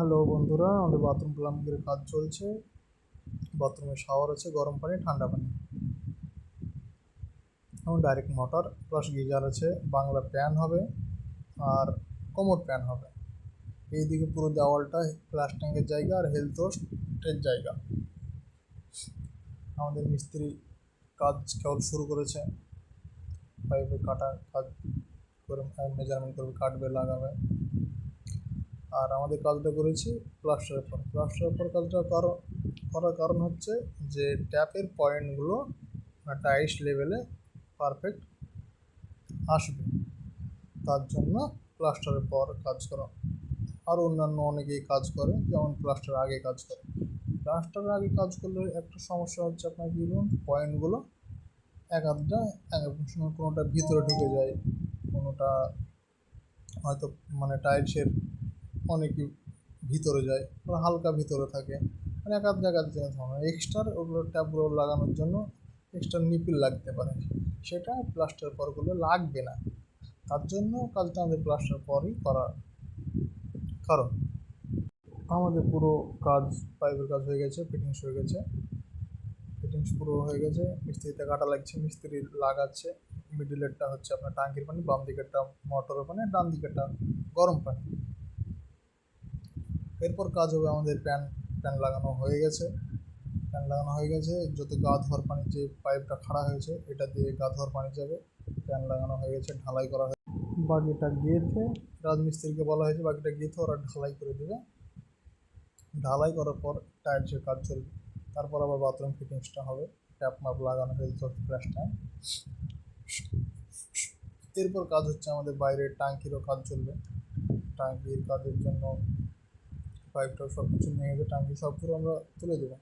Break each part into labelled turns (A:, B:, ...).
A: Hello বন্ধুরা, আমাদের bathroom প্লাম্বিংয়ের কাজ চলছে। বাথরুমে শাওয়ার আছে, গরম পানি ঠান্ডা পানি এবং ডাইরেক্ট মোটর প্লাস গিজার আছে। বাংলা প্যান হবে আর কোমোড প্যান হবে। এইদিকে পুরো দেওয়ালটা প্লাস্টিংয়ের জায়গা আর হেলথ হোস্টের জায়গা। আমাদের মিস্ত্রি কাজ কেবল শুরু করেছে। পাইপে কাটা কাজ করে মেজারমেন্ট করবে, কাটবে, লাগাবে। আর আমাদের কাজটা করেছি প্লাস্টারের পর কাজটা করার কারণ হচ্ছে যে ট্যাপের পয়েন্টগুলো টাইলস লেভেলে পারফেক্ট আসবে, তার জন্য প্লাস্টারের পর কাজ করা। আর অন্যান্য অনেকেই কাজ করে, যেমন প্লাস্টার আগে কাজ করে। প্লাস্টারের আগে কাজ করলে একটা সমস্যা হচ্ছে, আপনার কী বলুন, পয়েন্টগুলো এক আধটা এক এক সময় কোনোটা ভিতরে ঢুকে যায়, কোনোটা হয়তো টাইলসের অনেকই ভিতরে যায়, হালকা ভিতরে থাকে, এক আধ জায়গায় চেঞ্জ হয়। এক্সট্রা ওগুলো ট্যাপগুলো লাগানোর জন্য এক্সট্রা নিপিল লাগতে পারে, সেটা প্লাস্টার পর করলে লাগবে না। তার জন্য কাজটা আমাদের প্লাস্টার পরই করার কারণ। আমাদের পুরো কাজ, পাইপের কাজ হয়ে গেছে, ফিটিংস হয়ে গেছে, ফিটিংস পুরো হয়ে গেছে। মিস্ত্রিতে কাটা লাগছে, মিস্ত্রি লাগাচ্ছে। মিডিলেরটা হচ্ছে আপনার ট্যাঙ্কির পানি, বাম দিকেরটা মোটরের পানি, ডান দিকেরটা গরম পানি। এরপর কাজ হবে আমাদের প্যান লাগানো হয়ে গেছে। যত গা ধোয়ার পানি, যে পাইপটা খাড়া হয়েছে এটা দিয়ে গা ধোয়ার পানি যাবে। প্যান লাগানো হয়ে গেছে, ঢালাই করা হয়েছে। বাকিটা গেঁথে রাজমিস্ত্রিকে বলা হয়েছে, বাকিটা গেঁথে ওরা ঢালাই করে দেবে। ঢালাই করার পর টাইলসের কাজ চলবে। তারপর আবার বাথরুম ফিটিংসটা হবে, ট্যাপ মাপ লাগানো হয়েছে, ফ্ল্যাশ ট্যাঙ্ক। এরপর কাজ হচ্ছে আমাদের বাইরের ট্যাঙ্কিরও কাজ চলবে। ট্যাঙ্কির কাজের জন্য পাইপটা সব কিছু নিয়ে গেছে, ট্যাঙ্কি সব পুরো আমরা তুলে দেবো।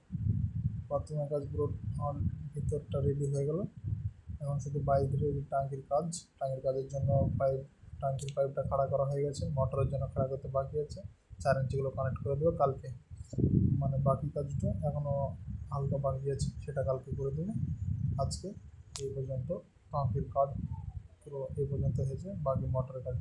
A: বাথরুমের কাজ পুরো আমার ভিতরটা রেডি হয়ে গেল। এখন শুধু বাইরের ট্যাঙ্কির কাজের জন্য ট্যাঙ্কির পাইপটা খাড়া করা হয়ে গেছে, মোটরের জন্য খাড়া করতে বাকি আছে। 4 ইঞ্চিগুলো কানেক্ট করে দেবো কালকে। বাকি কাজটা এখনও হালকা বাকি আছে, সেটা কালকে করে দেবো। আজকে এই পর্যন্ত ট্যাঙ্কির কাজ পুরো এই পর্যন্ত হয়েছে, বাকি মোটরের কাজ